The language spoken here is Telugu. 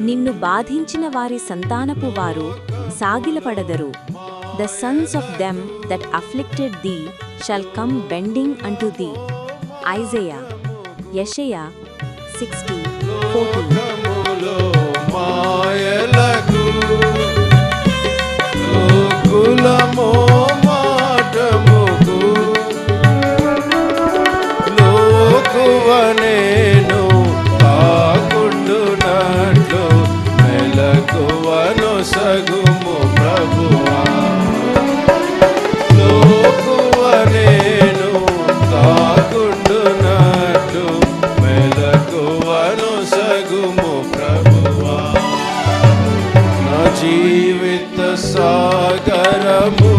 నిన్ను బాధించిన వారి సంతానపు వారు సాగిలపడదరు. The sons of them that afflicted thee shall come bending unto thee. Isaiah, Yeshaya 60:14. లోకములో మాయలకు లోకులమో మాటముకు లోకువనేను కాకుండునట్లు మెలకువను సగుము ప్రభువా. లోకువనేను కాకుండునట్లు మెలకువను సగుము ప్రభువా. నా జీవిత సాగరము